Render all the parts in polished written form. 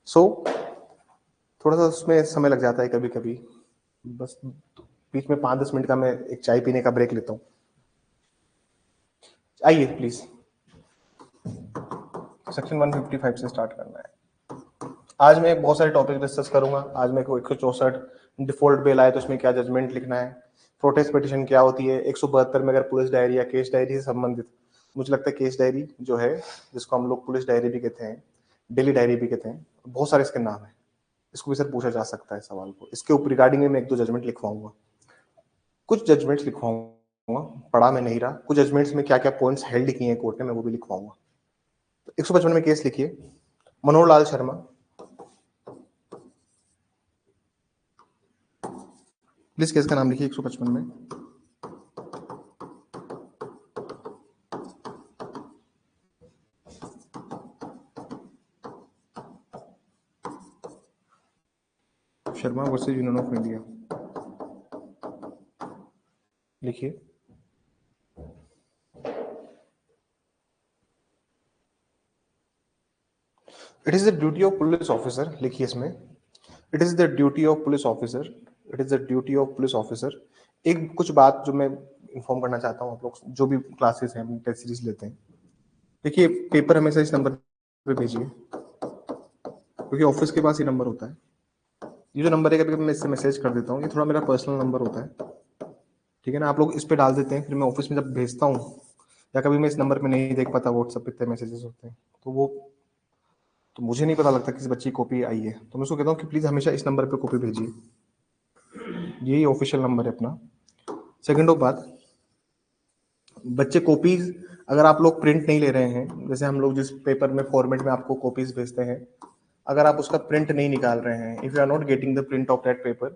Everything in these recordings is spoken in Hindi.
सो थोड़ा सा उसमें समय लग जाता है कभी कभी, बस बीच में 5-10 मिनट का मैं एक चाय पीने का ब्रेक लेता हूँ। आइए प्लीज, सेक्शन 155 से स्टार्ट करना है। आज मैं बहुत सारे टॉपिक डिस्कस करूंगा। आज मेरे को 164 डिफॉल्ट बेल आए तो उसमें क्या जजमेंट लिखना है, प्रोटेस्ट पिटिशन क्या होती है, 172 में अगर पुलिस डायरी या केस डायरी से संबंधित, मुझे लगता है केस डायरी जो है, जिसको हम लोग पुलिस डायरी भी कहते हैं, डेली डायरी भी कहते हैं, बहुत सारे इसके नाम है, इसको भी सर पूछा जा सकता है सवाल को। इसके ऊपर रिगार्डिंग में मैं 1-2 जजमेंट लिखवाऊंगा, कुछ जजमेंट्स लिखवाऊंगा, पढ़ा मैं नहीं रहा, कुछ जजमेंट्स में क्या क्या पॉइंट्स हेल्ड किए हैं कोर्ट ने, मैं वो भी लिखवाऊंगा। तो 155 में केस लिखिए, मनोहर लाल शर्मा, प्लीज केस का नाम लिखिए 155 में। Sharma versus union of India, लिखिए। It is the duty of police officer, लिखिए इसमें, it is the duty of police officer, it is the duty of police officer. एक कुछ बात जो मैं इन्फॉर्म करना चाहता हूँ, आप लोग जो भी क्लासेस हैं, हम टेस्ट सीरीज लेते हैं, देखिए पेपर हमेशा इस नंबर पे भेजिए, क्योंकि ऑफिस के पास ही नंबर होता है। ये जो नंबर है, कभी कभी मैं इससे मैसेज कर देता हूँ, ये थोड़ा मेरा पर्सनल नंबर होता है, ठीक है ना। आप लोग इस पे डाल देते हैं, फिर मैं ऑफिस में जब भेजता हूँ, या कभी मैं इस नंबर पे नहीं देख पाता, व्हाट्सएप पे इतने मैसेजेस होते हैं, तो मुझे नहीं पता लगता किसी बच्ची की कॉपी आई है, तो मैं उसको कहता हूँ कि प्लीज हमेशा इस नंबर पे कॉपी भेजिए, यही ऑफिशियल नंबर है अपना। सेकंड ऑफ बात, बच्चे कॉपीज अगर आप लोग प्रिंट नहीं ले रहे हैं, जैसे हम लोग जिस पेपर में फॉर्मेट में आपको कॉपीज भेजते हैं, अगर आप उसका प्रिंट नहीं निकाल रहे हैं, if you are not getting the print of that paper,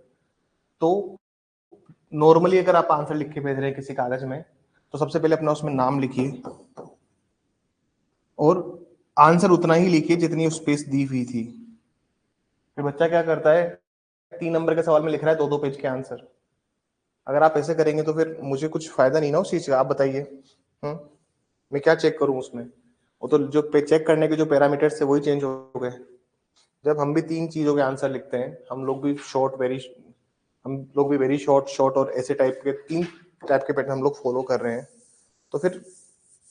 तो नॉर्मली अगर आप आंसर लिख के भेज रहे हैं किसी कागज में, तो सबसे पहले अपना उसमें नाम लिखिए, और आंसर उतना ही लिखिए जितनी स्पेस दी हुई थी। फिर बच्चा क्या करता है, 3 नंबर के सवाल में लिख रहा है 2-2 पेज के आंसर। अगर आप ऐसे करेंगे तो फिर मुझे कुछ फायदा नहीं ना उस चीज का, आप बताइए। मैं क्या चेक करूं उसमें, वो तो जो चेक करने के जो पैरामीटर्स थे वही चेंज हो गए। जब हम भी 3 चीजों के आंसर लिखते हैं, हम लोग भी वेरी शॉर्ट शॉर्ट और ऐसे टाइप के 3 टाइप के पैटर्न हम लोग फॉलो कर रहे हैं, तो फिर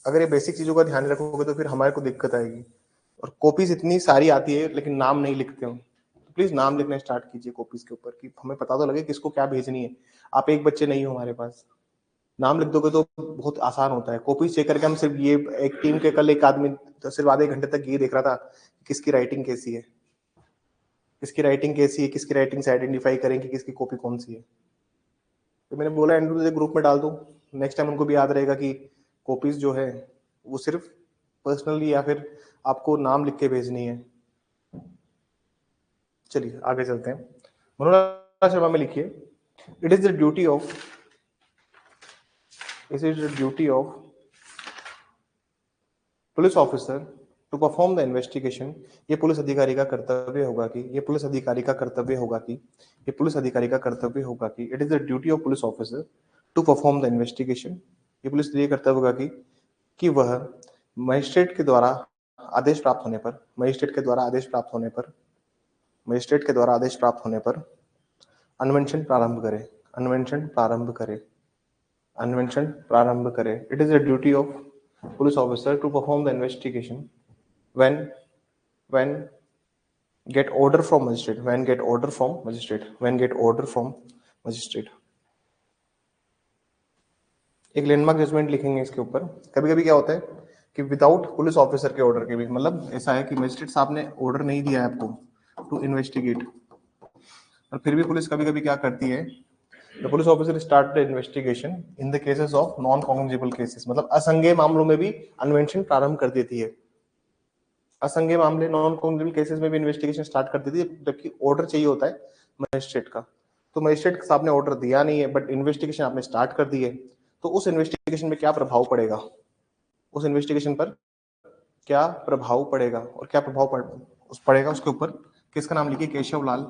अगर ये बेसिक चीजों का ध्यान रखोगे तो फिर हमारे को दिक्कत आएगी। और कॉपीज इतनी सारी आती है लेकिन नाम नहीं लिखते हो, तो प्लीज नाम लिखना स्टार्ट कीजिए कॉपीज के ऊपर, कि हमें पता तो लगे किसको क्या भेजनी है। आप एक बच्चे नहीं हो हमारे पास, नाम लिख दोगे तो बहुत आसान होता है। कॉपी चेक करके हम सिर्फ ये, एक टीम के कल एक आदमी तो सिर्फ आधे घंटे तक ये देख रहा था कि किसकी राइटिंग कैसी है, किसकी राइटिंग कैसी है, किसकी राइटिंग से आइडेंटिफाई करें कि किसकी कॉपी कौन सी है। तो मैंने बोला एंड्रू तुझे ग्रुप में डाल दो, नेक्स्ट टाइम उनको भी याद रहेगा कि कॉपीज जो है वो सिर्फ पर्सनली या फिर आपको नाम लिख के भेजनी है। चलिए आगे चलते हैं। मनोज शर्मा में लिखिए, it is the duty of, it is the duty of police officer to perform the investigation. ये पुलिस अधिकारी का कर्तव्य होगा कि, ये पुलिस अधिकारी का कर्तव्य होगा कि, ये पुलिस अधिकारी का कर्तव्य होगा कि, it is the duty of police officer to perform the investigation. ये पुलिस अधिकारी का कर्तव्य होगा कि वह मजिस्ट्रेट के द्वारा आदेश प्राप्त होने पर, मजिस्ट्रेट के द्वारा आदेश प्राप्त होने पर, मजिस्ट्रेट के द्वारा आदेश प्राप्त होने पर अन्वेषण प्रारंभ करे, अन्वेषण प्रारंभ करे, अन्वेषण प्रारंभ करे। It is the duty of police officer to perform the investigation when get order from magistrate, when get order from magistrate, when get order from magistrate। एक लैंडमार्क जजमेंट लिखेंगे इसके ऊपर। कभी कभी क्या होता है कि विदाउट पुलिस ऑफिसर के ऑर्डर के भी, मतलब ऐसा है कि मजिस्ट्रेट साहब ने ऑर्डर नहीं दिया है आपको टू इन्वेस्टिगेट, और फिर भी पुलिस कभी कभी क्या करती है, the police officer start the investigation in the cases of non cognizable cases, मतलब असंज्ञेय मामलों में भी अन्वेषण प्रारंभ कर देती है। असंज्ञेय मामले, नॉन कॉग्निजेबल केसेस में भी इन्वेस्टिगेशन स्टार्ट कर देती है, जबकि ऑर्डर चाहिए होता है मजिस्ट्रेट का। तो मजिस्ट्रेट साहब ने ऑर्डर दिया नहीं है बट इन्वेस्टिगेशन आपने स्टार्ट कर दी है, तो उस इन्वेस्टिगेशन में क्या प्रभाव पड़ेगा, उस इन्वेस्टिगेशन पर क्या प्रभाव पड़ेगा, और क्या पड़ेगा उसके ऊपर। किसका नाम लिखिए, केशव लाल,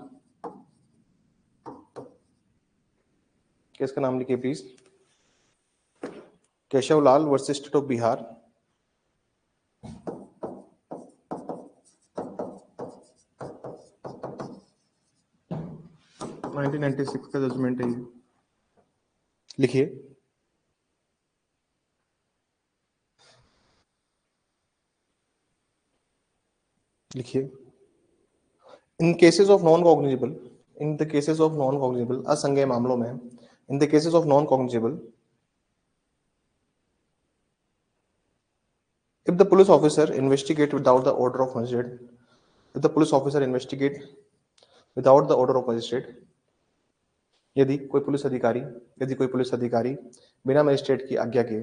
किसका नाम लिखिए please, Keshav Lal versus state of Bihar. 1996 का जजमेंट है ये। लिखिए, लिखिए, in cases of non cognizable, in the cases of non cognizable, असंज्ञेय मामलों में, in the cases of non cognizable, if the police officer investigate without the order of magistrate, if the police officer investigate without the order of magistrate, यदि कोई पुलिस अधिकारी, यदि कोई पुलिस अधिकारी बिना मजिस्ट्रेट की आज्ञा के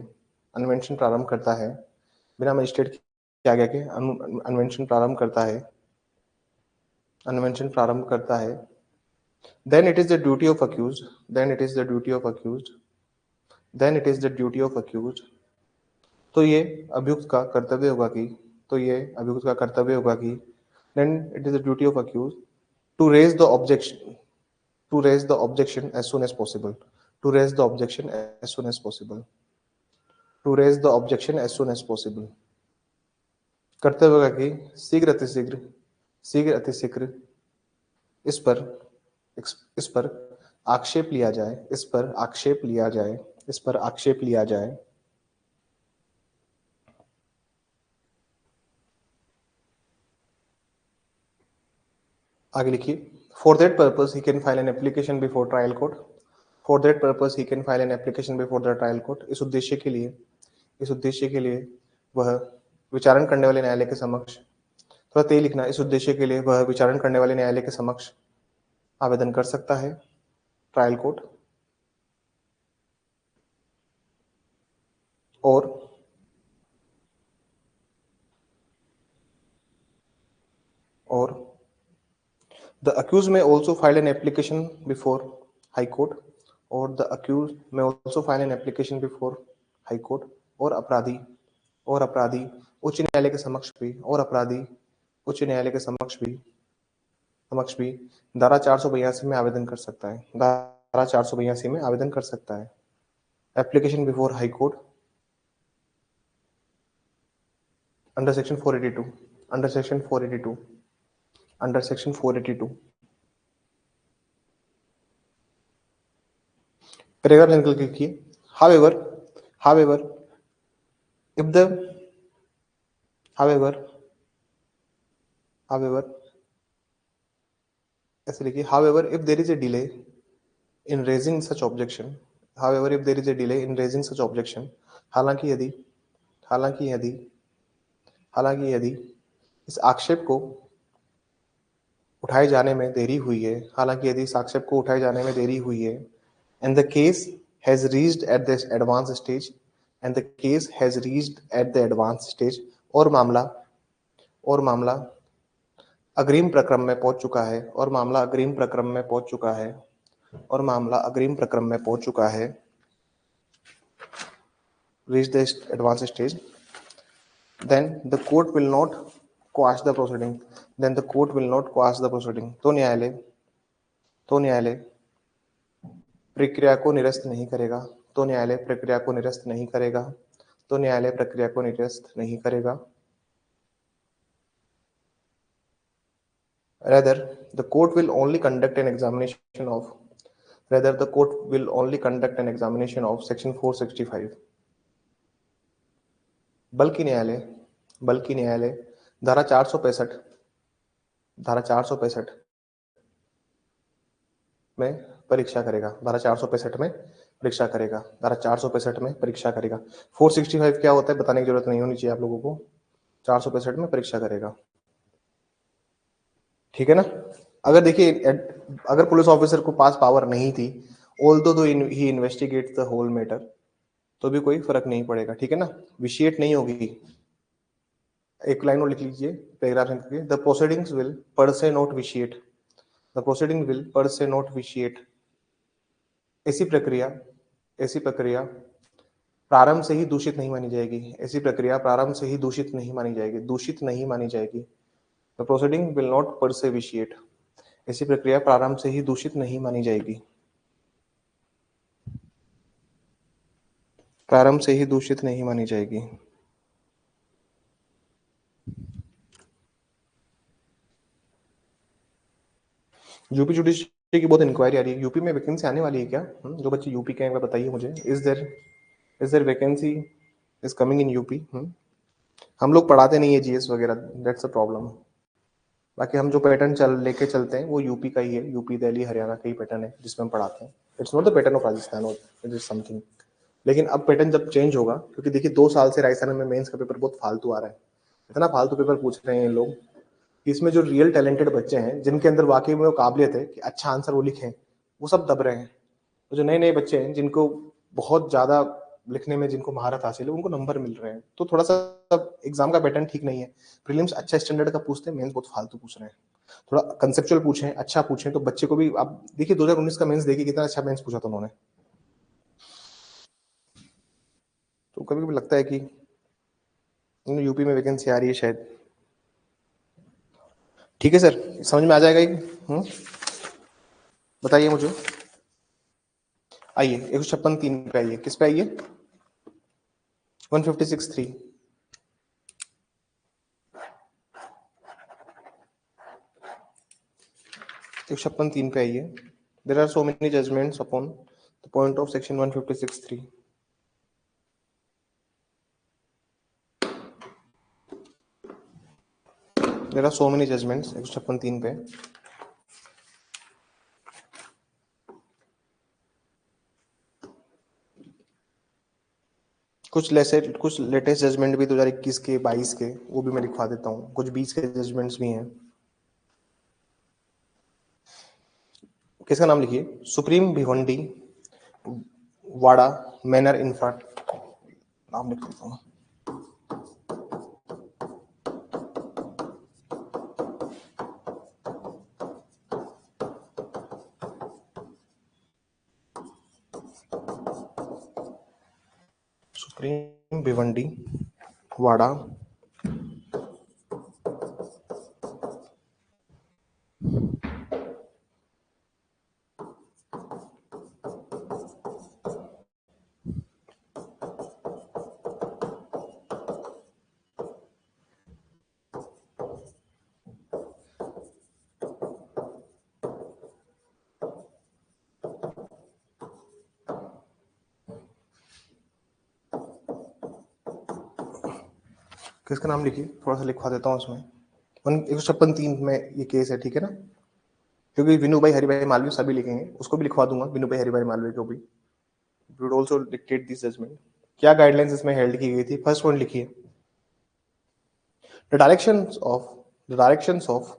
अन्वेषण प्रारंभ करता है, बिना मजिस्ट्रेट की आज्ञा के अन्वेषण प्रारंभ करता है, अन्वेषण प्रारंभ करता है, then it is the duty of accused, then it is the duty of accused, then it is the duty of accused, तो ये अभियुक्त का कर्तव्य होगा कि, तो ये अभियुक्त का कर्तव्य होगा कि, then it is the duty of accused to raise the objection, to raise the objection as soon as possible, to raise the objection as soon as possible, to raise the objection as soon as possible, कर्तव्य होगा कि शीघ्र अतिशीघ्र, शीघ्र अतिशीघ्र इस पर आक्षेप लिया जाए, इस पर आक्षेप लिया जाए, इस पर आक्षेप लिया जाए, आगे लिखिए, for that purpose he can file an application before trial court, for that purpose he can file an application before the trial court, इस उद्देश्य के लिए, इस उद्देश्य के लिए वह विचारण करने वाले न्यायालय के समक्ष, थोड़ा तेज लिखना, इस उद्देश्य के लिए वह विचारण करने वाले न्यायालय के समक्ष आवेदन कर सकता है, ट्रायल कोर्ट, और the accused may also file an application before high court, और the accused may also file an application before high court, और अपराधी, और अपराधी उच्च न्यायालय के समक्ष भी, और अपराधी उच्च न्यायालय के समक्ष भी धारा 482 में आवेदन कर सकता है, धारा 482 में आवेदन कर सकता है, application before high court under section 482, under section 482, under section 482, paragraph निकल लिखिए, however, however, if the, however, however, ऐसे लिखिए, however, if there is a delay in raising such objection, however, if there is a delay in raising such objection, हालांकि यदि, हालांकि यदि, हालांकि यदि इस आक्षेप को उठाए जाने में देरी हुई है, हालांकि यदि इस आक्षेप को उठाए जाने में देरी हुई है, and the case has reached at this advanced stage, and the case has reached at the advanced stage, और मामला अग्रिम प्रक्रम में पहुंच चुका है, और मामला अग्रिम प्रक्रम में पहुंच चुका है, और मामला अग्रिम प्रक्रम में पहुंच चुका है, reach the advanced stage, then the court will not quash the proceeding, then the court will not quash the proceeding, तो न्यायालय प्रक्रिया को निरस्त नहीं करेगा, तो न्यायालय प्रक्रिया को निरस्त नहीं करेगा, तो न्यायालय प्रक्रिया को निरस्त नहीं करेगा, rather the court will only conduct an examination of, rather the court will only conduct an examination of section 465, बल्कि न्यायालय धारा 465, धारा 465 में परीक्षा करेगा, धारा 465 में परीक्षा करेगा, धारा 465 में परीक्षा करेगा। 465 क्या होता है बताने की जरूरत नहीं होनी चाहिए आप लोगों को, 465 में परीक्षा करेगा, ठीक है ना। अगर देखिए, अगर पुलिस ऑफिसर को पास पावर नहीं थी, although he investigate the whole matter, तो भी कोई फर्क नहीं पड़ेगा, ठीक है ना, विशिएट नहीं होगी। एक लाइन और लिख लीजिए पैराग्राफ में, द प्रोसीडिंग्स विल पर से not vitiate, the proceeding will पर से नॉट विशिएट, ऐसी प्रक्रिया प्रारंभ से ही दूषित नहीं मानी जाएगी, ऐसी प्रक्रिया प्रारंभ से ही दूषित नहीं मानी जाएगी, दूषित नहीं मानी जाएगी, द प्रोसीडिंग विल नॉट पर से विशिएट, ऐसी प्रक्रिया प्रारंभ से ही दूषित नहीं मानी जाएगी, प्रारंभ से ही दूषित नहीं मानी जाएगी। यूपी जुडिशरी की बहुत इंक्वायरी आ रही है, यूपी में वैकेंसी आने वाली है क्या? जो बच्चे यूपी के हैं बताइए मुझे, is there vacancy is coming in UP? हम लोग पढ़ाते नहीं है जीएस वगैरह, दैट्स अ प्रॉब्लम। बाकी हम जो पैटर्न लेके चलते हैं वो यूपी का ही है, यूपी दिल्ली हरियाणा का ही पैटर्न है जिसमें हम पढ़ाते हैं। It's not the pattern of Rajasthan, it is something. लेकिन अब पैटर्न जब चेंज होगा, क्योंकि देखिए 2 साल से राजस्थान में मेंस का पेपर बहुत फालतू आ रहा है, इतना फालतू पेपर पूछ रहे हैं लोग, इसमें जो रियल टैलेंटेड बच्चे हैं जिनके अंदर वाकई में वो काबिलियत है कि अच्छा आंसर वो लिखें, वो सब दब रहे हैं। तो जो नए नए बच्चे हैं जिनको बहुत ज्यादा लिखने में जिनको महारत हासिल है, उनको नंबर मिल रहे हैं। तो थोड़ा सा एग्जाम का पैटर्न ठीक नहीं है। प्रीलिम्स अच्छा स्टैंडर्ड का पूछते हैं, मेंस बहुत फालतू पूछ रहे हैं। थोड़ा कंसेप्चुअल पूछें, अच्छा पूछें, तो बच्चे को भी आप देखिए 2019 का मेंस देखिए कितना अच्छा मेंस पूछा था उन्होंने। तो कभी कभी लगता है कि यूपी में वैकेंसी आ रही है शायद। ठीक है सर, समझ में आ जाएगा ये? बताइए मुझे। आइए 156(3) पे आइए, किस पे आइए? 156(3). 156(3) पे आइए। There are so many judgments upon the point of section 156(3). There are so many judgments 156(3) पे। कुछ लेटेस्ट जजमेंट भी 2021 के 22 के, वो भी मैं लिखवा देता हूँ। कुछ 20 के जजमेंट्स भी हैं। किसका नाम लिखिए? सुप्रीम भिवंडी वाड़ा मैनर इंफ्रा, नाम लिख देता हूँ। सुप्रीम भिवंडी वाड़ा किसका नाम लिखिए, थोड़ा सा लिखवा देता हूँ उसमें। 156(3) में ये केस है, ठीक है ना? क्योंकि विनू भाई हरि भाई मालवीय सभी लिखेंगे, उसको भी लिखवा दूंगा, विनू भाई हरि भाई मालवीय को भी। Would also dictate this judgement. क्या गाइडलाइंस इसमें हेल्ड की गई थी? फर्स्ट पॉइंट लिखिए, the directions of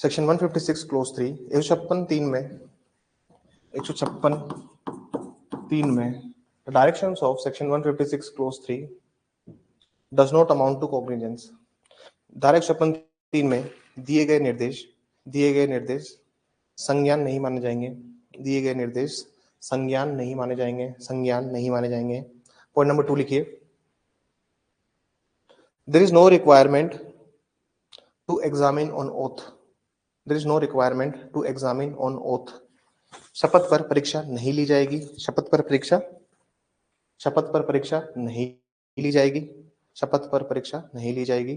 section 156 clause 3। 156(3) में 156(3) में the directions of section 156 clause 3 does not amount to cognizance. धारा 156(3) में दिए गए निर्देश संज्ञान नहीं माने जाएंगे। दिए गए निर्देश संज्ञान नहीं माने जाएंगे, संज्ञान नहीं माने जाएंगे। पॉइंट नंबर 2 लिखिए, there is no requirement to examine on oath. There is no requirement to examine on oath. शपथ पर परीक्षा नहीं ली जाएगी। शपथ पर परीक्षा नहीं ली जाएगी। शपथ पर परीक्षा नहीं ली जाएगी।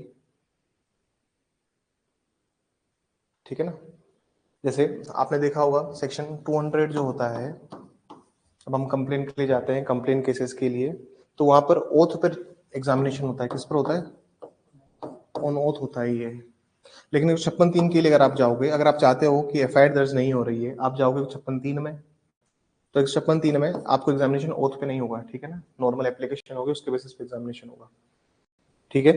ठीक है ना? जैसे आपने देखा होगा सेक्शन 200 जो होता है, अब हम कंप्लेन के लिए जाते हैं, कंप्लेन केसेस के लिए, तो वहां पर ओथ पर एग्जामिनेशन होता है। किस पर होता है? ऑन ओथ होता है ये। लेकिन 156(3) के लिए अगर आप जाओगे, अगर आप चाहते हो कि एफआईआर दर्ज नहीं हो रही है, आप जाओगे 156(3) में, तो 156(3) में आपको एग्जामिनेशन ओथ पे नहीं होगा, ठीक है ना? नॉर्मल एप्लीकेशन होगी, उसके बेसिस पे एग्जामिनेशन होगा। ठीक है?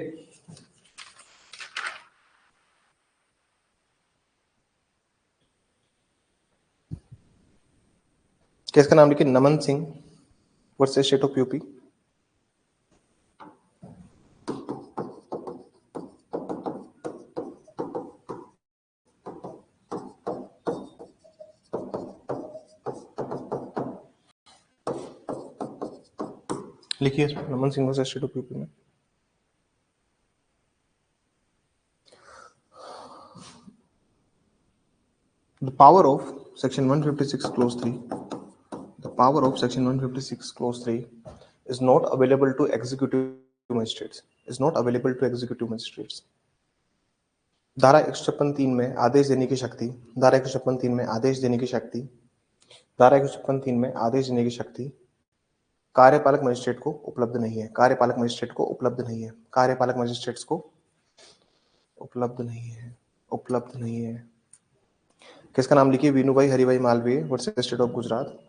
केस का नाम लिखिए, Naman Singh versus state of UP. लिखिए Naman Singh versus state of UP में। The power of section 156 clause 3, the power of section 156 clause 3 is not available to executive magistrates, is not available to executive magistrates. धारा 156(3) में आदेश देने की शक्ति, धारा 156(3) में आदेश देने की शक्ति, धारा 156(3) में आदेश देने की शक्ति कार्यपालक मजिस्ट्रेट को उपलब्ध नहीं है, कार्यपालक मजिस्ट्रेट को उपलब्ध नहीं है, कार्यपालक मजिस्ट्रेट्स को उपलब्ध नहीं है, उपलब्ध नहीं है। किसका नाम लिखिए? Vinubhai Haribhai Malviya versus state of Gujarat.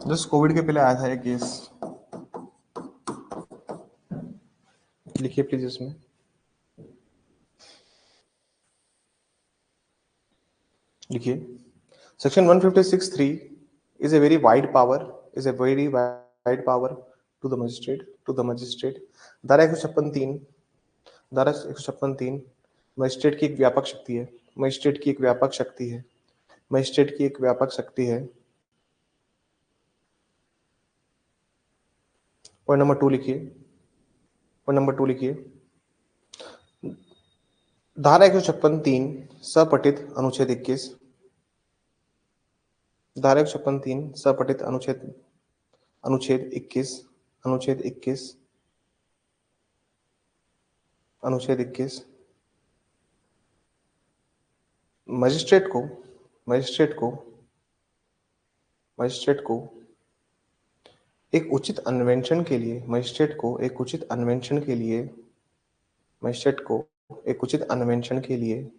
Just Covid के पहले आया था एक केस, लिखिए प्लीज इसमें। लिखिए section 156(3) is a very wide power, is a very wide power to the magistrate. धारा 156(3), धारा 156(3) मजिस्ट्रेट की एक व्यापक शक्ति है, मजिस्ट्रेट की एक व्यापक शक्ति है, मजिस्ट्रेट की एक व्यापक शक्ति है। पॉइंट नंबर 2 लिखिए, पॉइंट नंबर 2 लिखिए। धारा 156(3) सपठित अनुच्छेद 21, धारा 156(3) सपठित अनुच्छेद 21, अनुच्छेद 21, अनुच्छेद 21 मजिस्ट्रेट को एक उचित अन्वेषण के लिए, मजिस्ट्रेट को एक उचित अन्वेषण के लिए, मजिस्ट्रेट को एक उचित अन्वेषण के लिए,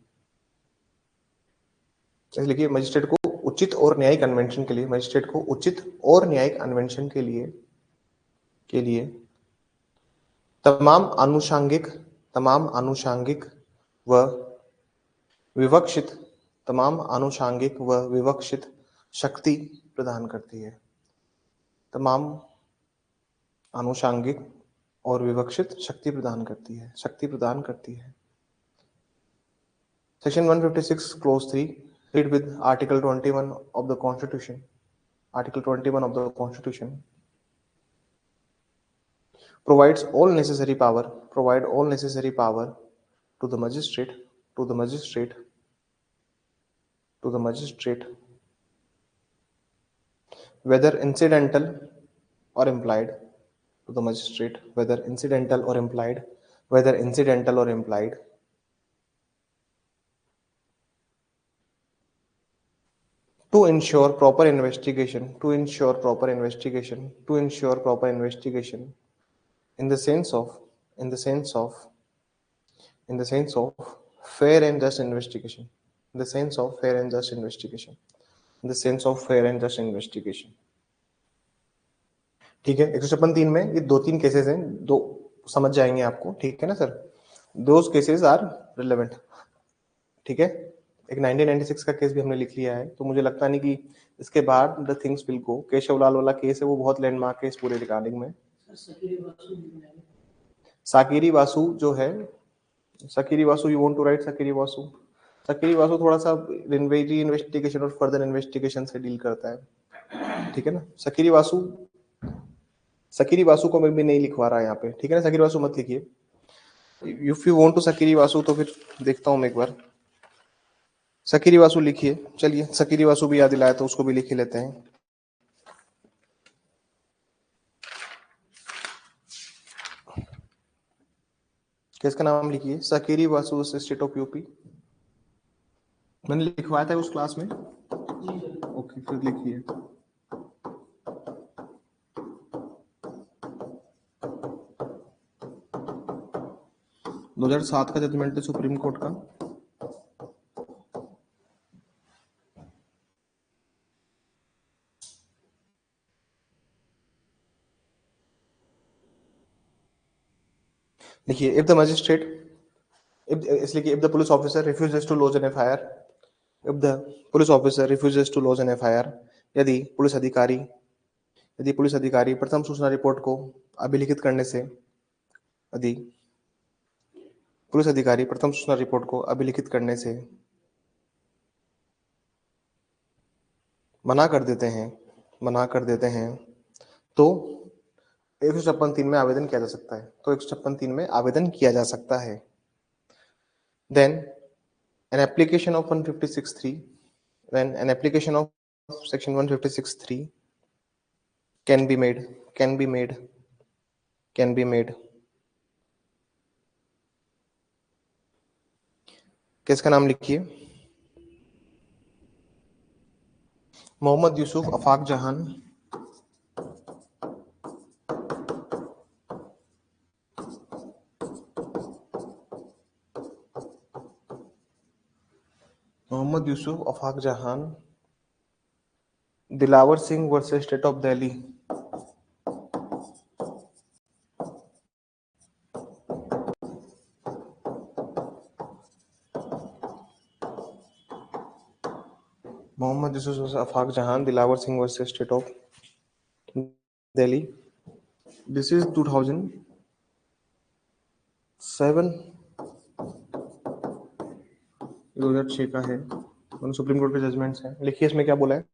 लिखिए मजिस्ट्रेट को उचित और न्यायिक अन्वेषण के लिए, मजिस्ट्रेट को उचित और न्यायिक अन्वेषण के लिए तमाम आनुषांगिक व विवक्षित, तमाम आनुषांगिक व विवक्षित शक्ति प्रदान करती है, तमाम आनुषांगिक और विवक्षित शक्ति प्रदान करती है, शक्ति प्रदान करती है। Section 156 clause 3 read with article 21 of the constitution, article 21 of the constitution provides all necessary power, provide all necessary power to the magistrate, to the magistrate, to the magistrate, whether incidental or implied, to the magistrate, whether incidental or implied, whether incidental or implied, to ensure proper investigation, to ensure proper investigation, to ensure proper investigation in the sense of, in the sense of, in the sense of fair and just investigation, in the sense of fair and just investigation, in the sense of fair and just investigation. ठीक है, 156(3) में ये 2-3 केसेस हैं, दो समझ जाएंगे आपको, ठीक है ना sir? Those cases are relevant, ठीक है। एक 1996 का केस भी हमने लिख लिया है, तो मुझे लगता नहीं कि इसके बाद the things will go. Keshavlal वाला केस है, वो बहुत लैंडमार्क है इस पूरे रिकॉर्डिंग में। साकिरी वासु जो है, Sakiri Vasu, you want to write Sakiri Vasu? Sakiri Vasu थोड़ा सा री इन्वेस्टिगेशन और फर्दर इन्वेस्टिगेशन से डील करता है, ठीक है ना। साकिरी वासु को मैं भी नहीं लिखवा रहा यहाँ पे, ठीक है ना। साकिरी वासु मत लिखिए। If you want to Sakiri Vasu तो फिर देखता हूँ मैं एक बार। साकिरी वासु लिखिए, चलिए साकिरी वासु भी याद दिलाया तो उसको भी लिख लेते हैं। किसका नाम लिखिए? साकिरी वासु स्टेट ऑफ यूपी। मैंने लिखवाया था उस क्लास में, ओके फिर लिखिए। दो 2007 का जजमेंट है सुप्रीम कोर्ट का। देखिए, इफ द मजिस्ट्रेट, इसलिए if the police officer refuses to lodge an FIR, if the police officer refuses to lodge an FIR, यदि पुलिस अधिकारी प्रथम सूचना रिपोर्ट को अभिलिखित करने से, यदि पुलिस अधिकारी प्रथम सूचना रिपोर्ट को अभिलिखित करने से मना कर देते हैं, तो 156(3) में आवेदन किया जा सकता है, तो 156(3) में आवेदन किया जा सकता है। Then an application of 156(3), then an application of section 156(3) can be made, can be made, can be made। किसका नाम लिखिए? मोहम्मद यूसुफ अफाक जहान, Mohammad Yusuf Afaq Jahan, Dilawar Singh versus state of Delhi. Mohammad Yusuf Afaq Jahan, Dilawar Singh versus state of Delhi. This is 2007, 2006 का है, सुप्रीम कोर्ट के जजमेंट्स हैं। लिखिए इसमें क्या बोला है।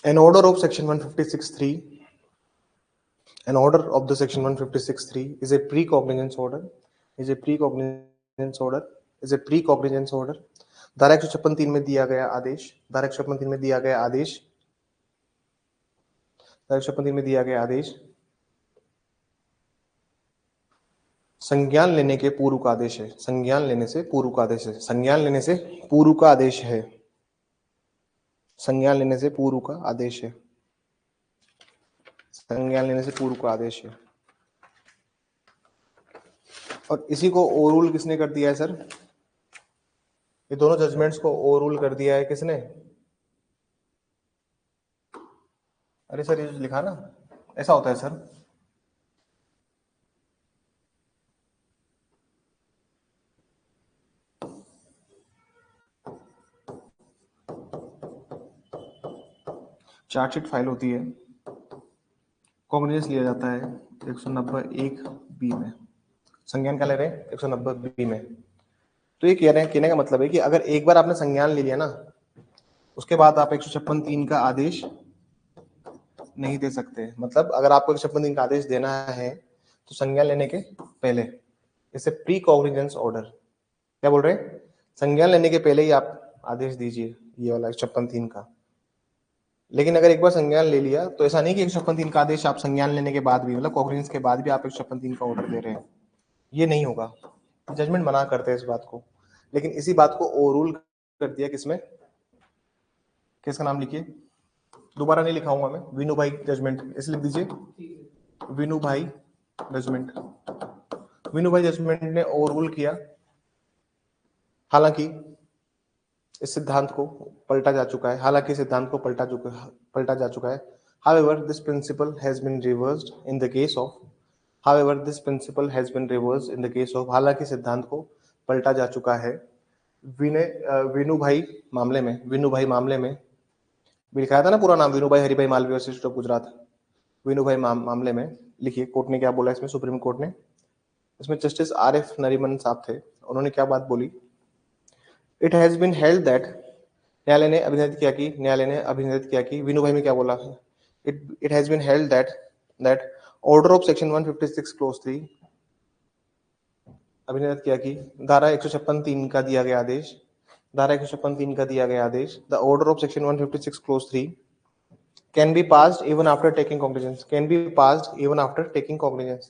An order of section 156(3), an order of the section 156(3) is a precognizance order, is a precognizance order, is a precognizance order। धारा 156(3) में दिया गया आदेश, धारा 156(3) में दिया गया आदेश, धारा 156(3) में दिया गया आदेश संज्ञान लेने के पूर्व का आदेश है, संज्ञान लेने से पूर्व का आदेश है, संज्ञान लेने से पूर्व का आदेश है, संज्ञान लेने से पूर्व का आदेश है, संज्ञान लेने से पूर्व का आदेश है। और इसी को ओवररूल किसने कर दिया है सर? ये दोनों जजमेंट्स को ओवररूल कर दिया है किसने? अरे सर ये लिखा ना, ऐसा होता है सर। चार्जशीट फाइल होती है, कॉग्निजेंस लिया जाता है 190(1)(b) में, संज्ञान क्या ले रहे हैं? 190(b) में। तो ये कह रहे हैं, कहने का मतलब है कि अगर एक बार आपने संज्ञान ले लिया ना, उसके बाद आप 156(3) का आदेश नहीं दे सकते। मतलब अगर आपको 156(3) का आदेश देना है तो संज्ञान लेने के पहले, इसे प्री कॉग्निजेंस ऑर्डर क्या बोल रहे हैं? संज्ञान लेने के पहले ही आप आदेश दीजिए ये वाला 156(3) का। लेकिन अगर एक बार संज्ञान ले लिया तो ऐसा नहीं कि 156(3) का आदेश आप संज्ञान लेने के बाद भी, मतलब कॉग्निजेंस के बाद भी आप 156(3) का ऑर्डर दे रहे हैं, ये नहीं होगा। जजमेंट मना करते हैं इस बात को। लेकिन इसी बात को ओवररूल कर दिया किसमें? किसका नाम लिखिए, दोबारा नहीं लिखाऊंगा मैं, विनू भाई जजमेंट, इसलिए लिख दीजिए विनू भाई जजमेंट। विनू भाई जजमेंट ने ओवररूल किया। हालांकि इस सिद्धांत को पलटा जा चुका है, हालांकि सिद्धांत को पलटा जा चुका है। However, this principle has been reversed in the case of, however, this principle has been reversed in the case of, हालांकि सिद्धांत को पलटा जा चुका है विनू भाई मामले में, विनू भाई मामले में लिखाया था ना पूरा नाम, विनू भाई हरिभाई मालवीय वर्सेस ऑफ गुजरात। विनू भाई मामले में लिखिए कोर्ट ने क्या बोला इसमें, सुप्रीम कोर्ट ने, इसमें जस्टिस RF नरीमन साहब थे, उन्होंने क्या बात बोली। It has been held that, न्यायालय ने अभिनिर्णय किया कि, न्यायालय ने अभिनिर्णय किया कि, विनू भाई में क्या बोला, it has been held that order of section 156 clause 3, अभिनिर्णय किया कि धारा 156(3) का दिया गया आदेश, धारा 156(3) का दिया गया आदेश, the order of section 156 clause 3 can be passed even after taking cognizance, can be passed even after taking cognizance,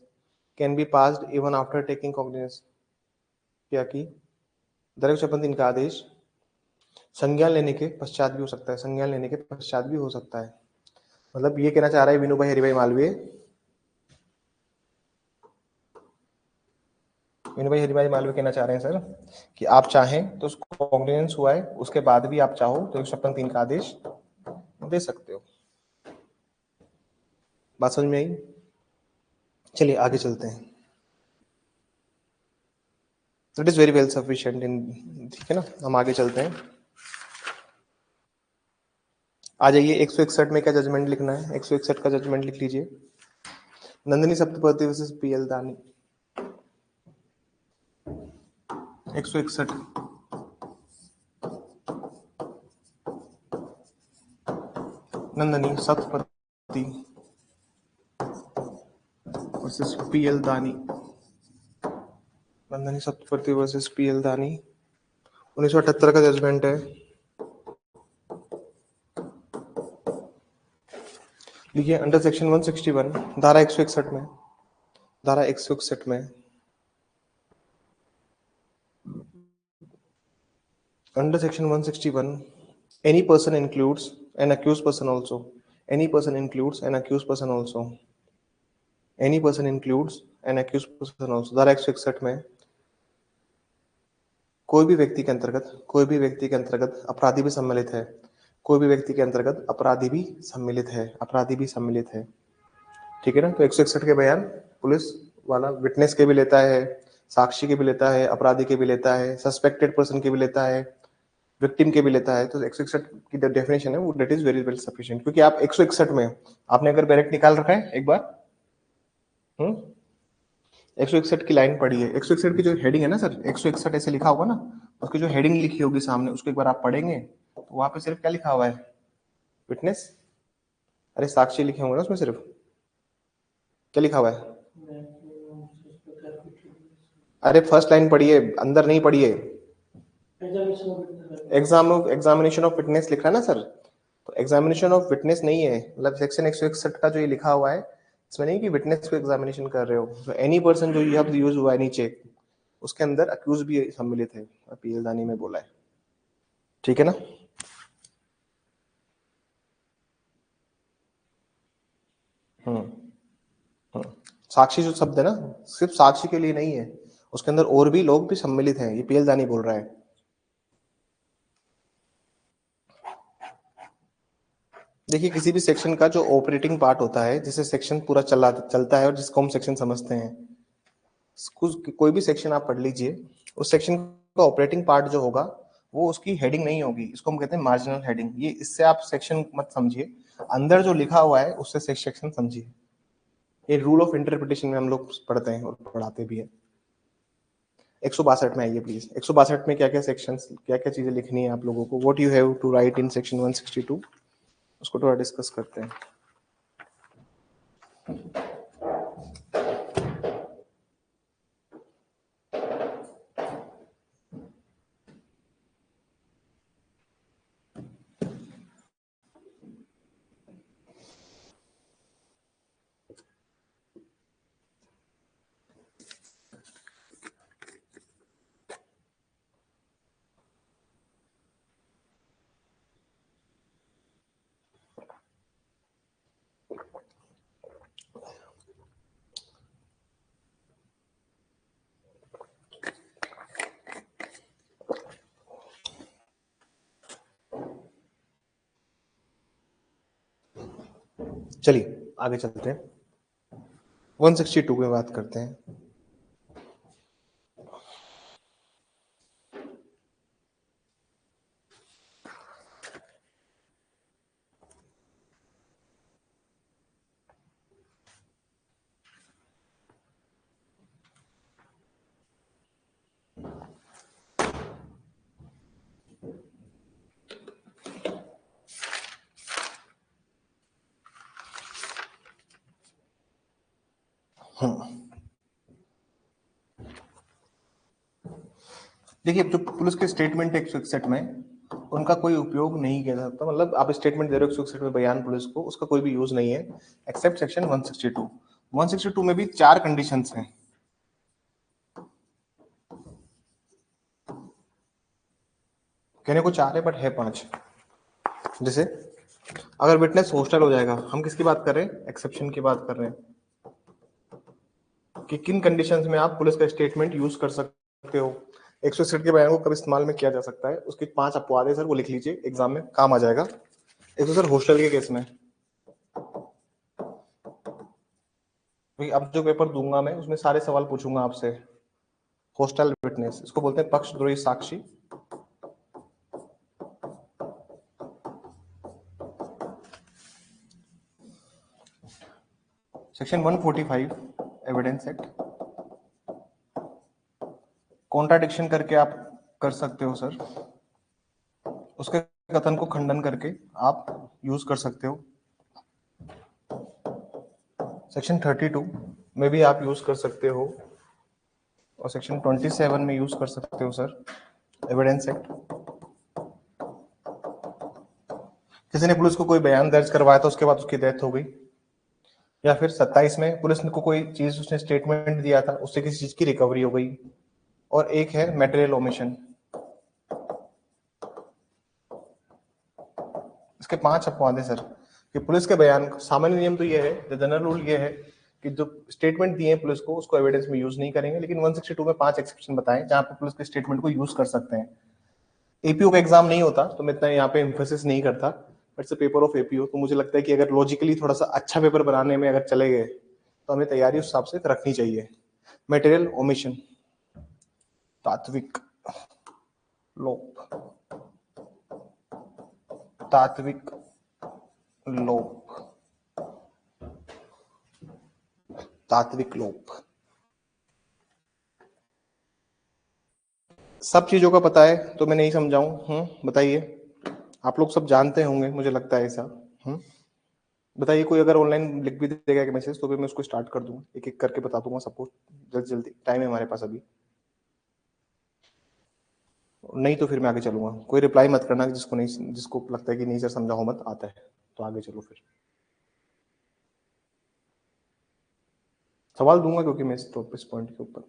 can be passed even after taking cognizance। क्या की धारा 156(3) का आदेश संज्ञान लेने के पश्चात भी हो सकता है, संज्ञान लेने के पश्चात भी हो सकता है। मतलब ये कहना चाह रहा है विनू भाई हरिभाई मालवीय, विनू भाई हरिभाई मालवीय कहना चाह रहे हैं सर कि आप चाहें तो उसको कॉग्निजेंस हुआ है, उसके बाद भी आप चाहो तो 156(3) का आदेश दे सकते हो। बात समझ में आई? चलिए आगे चलते हैं। It is very well sufficient in, ठीक है ना, हम आगे चलते हैं। आ जाइए 161 में क्या जजमेंट लिखना है, 161 का जजमेंट लिख लीजिए। नंदिनी सप्तपति वर्सेस PL दानी, 161 नंदिनी सप्तपति सत्पथी वर्सेस पीएल दानी, नंदनी सत्पथी वर्सेस पीएल दानी, 1978 का जजमेंट है। लिखिए अंडर सेक्शन 161 धारा 161 में, धारा 161 में under section 161 any person includes an accused person also, any person includes an accused person also, any person includes an accused person also। धारा 161 में कोई भी व्यक्ति के अंतर्गत, कोई भी व्यक्ति के अंतर्गत अपराधी भी सम्मिलित है, कोई भी व्यक्ति के अंतर्गत अपराधी भी सम्मिलित है, अपराधी भी सम्मिलित है। ठीक है ना। तो 161 के बयान पुलिस वाला विटनेस के भी लेता है, साक्षी के भी लेता है, अपराधी के भी लेता है, सस्पेक्टेड पर्सन के भी लेता है, विक्टिम के भी लेता है। तो 161 की जो डेफिनेशन है वो that is very well sufficient, क्योंकि आप 161 में आपने अगर बैरेक्ट निकाल रखा है एक बार, 161 की लाइन पढ़ी है, 161 की जो हेडिंग है ना सर, 161 ऐसे लिखा होगा ना, उसकी जो हेडिंग लिखी होगी सामने, उसको एक बार आप पढ़ेंगे तो वहां पे सिर्फ क्या लिखा हुआ है, विटनेस, अरे साक्षी लिखे होंगे ना उसमें, सिर्फ क्या लिखा हुआ है, अरे फर्स्ट लाइन पढ़िए, अंदर नहीं पढ़िए, एग्जामिनेशन ऑफ विटनेस लिखा है ना सर, तो एग्जामिनेशन ऑफ विटनेस नहीं है, मतलब सेक्शन 161 का जो ये लिखा हुआ है इसमें नहीं कि विटनेस को एग्जामिनेशन कर रहे हो, तो एनी पर्सन जो ये शब्द यूज हुआ है नीचे, उसके अंदर अक्यूज भी सम्मिलित है, पीएल दानी में बोला है। ठीक है ना। साक्षी जो शब्द है ना, सिर्फ साक्षी के लिए नहीं है, उसके अंदर और भी लोग भी सम्मिलित हैं, ये पीएल दानी बोल रहा है। देखिए किसी भी सेक्शन का जो ऑपरेटिंग पार्ट होता है, जिसे सेक्शन पूरा चलता है और जिसको हम सेक्शन समझते हैं, कोई भी सेक्शन आप पढ़ लीजिए, उस सेक्शन का ऑपरेटिंग पार्ट जो होगा वो उसकी हेडिंग नहीं होगी, इसको हम कहते हैं मार्जिनल हेडिंग। ये इससे आप सेक्शन मत समझिए, अंदर जो लिखा हुआ है उससे सेक्शन समझिए। ये रूल ऑफ इंटरप्रिटेशन में हम लोग पढ़ते हैं और पढ़ाते भी हैं। 162 में आइए प्लीज। 162 में क्या क्या सेक्शंस, क्या क्या चीजें लिखनी है आप लोगों को, what you have to write in section 162, उसको थोड़ा डिस्कस करते हैं। चलिए आगे चलते हैं, 162 में बात करते हैं। देखिए जो पुलिस के स्टेटमेंट है 161 में, उनका कोई उपयोग नहीं किया जा सकता, मतलब आप स्टेटमेंट दे रहे हो 161 में बयान पुलिस को, उसका कोई भी यूज नहीं है एक्सेप्ट सेक्शन 162। 162 में भी 4 कंडीशंस हैं। कहने को 4 है बट है 5। जैसे अगर विटनेस हॉस्टल हो जाएगा, हम किसकी बात कर रहे हैं, एक्सेप्शन की बात कर रहे हैं कि किन कंडीशंस में आप पुलिस का स्टेटमेंट यूज कर सकते हो, 161 के बयान को कब इस्तेमाल में किया जा सकता है, उसके 5 अपवाद है सर, वो लिख लीजिए, एग्जाम में काम आ जाएगा। एक तो सर हॉस्टल के केस में, अब जो पेपर दूंगा मैं उसमें सारे सवाल पूछूंगा आपसे। हॉस्टल विटनेस, इसको बोलते हैं पक्षद्रोही साक्षी। सेक्शन 145 एविडेंस एक्ट, कॉन्ट्राडिक्शन करके आप कर सकते हो सर, उसके कथन को खंडन करके आप यूज कर सकते हो। सेक्शन 32 में भी आप यूज कर सकते हो और सेक्शन 27 में यूज कर सकते हो सर, एविडेंस एक्ट। किसी ने पुलिस को कोई बयान दर्ज करवाया था, उसके बाद उसकी डेथ हो गई, या फिर 27 में पुलिस को कोई चीज, उसने स्टेटमेंट दिया था, उससे किसी चीज की रिकवरी हो गई। और एक है मटेरियल ओमिशन। इसके 5 अपवाद है सर कि पुलिस के बयान, सामान्य नियम तो ये है, जनरल रूल ये है कि जो स्टेटमेंट दिए पुलिस को उसको एविडेंस में यूज नहीं करेंगे, लेकिन 162 में 5 एक्सेप्शन बताएं जहां पे पुलिस के स्टेटमेंट को यूज कर सकते हैं। एपीओ का एग्जाम नहीं होता तो मैं इतना यहाँ पे एम्फेसिस नहीं करता, but it's a paper of APO, तो मुझे लगता है कि अगर लॉजिकली थोड़ा सा अच्छा पेपर बनाने में अगर चले गए तो हमें तैयारी उस हिसाब से रखनी चाहिए। मटेरियल ओमिशन, तात्विक लोप, तात्विक लोप, तात्विक लोप। सब चीजों का पता है तो मैं नहीं समझाऊं? बताइए, आप लोग सब जानते होंगे, मुझे लगता है ऐसा। बताइए, कोई अगर ऑनलाइन लिख भी देगा एक मैसेज तो भी मैं उसको स्टार्ट कर दूंगा, एक एक करके बता दूंगा सबको जल्दी जल्दी, टाइम है हमारे पास अभी। नहीं तो फिर मैं आगे चलूंगा, कोई रिप्लाई मत करना जिसको नहीं, जिसको लगता है कि नहीं सर समझाओ मत, आता है तो आगे चलो फिर। सवाल दूंगा क्योंकि मैं इस पॉइंट के ऊपर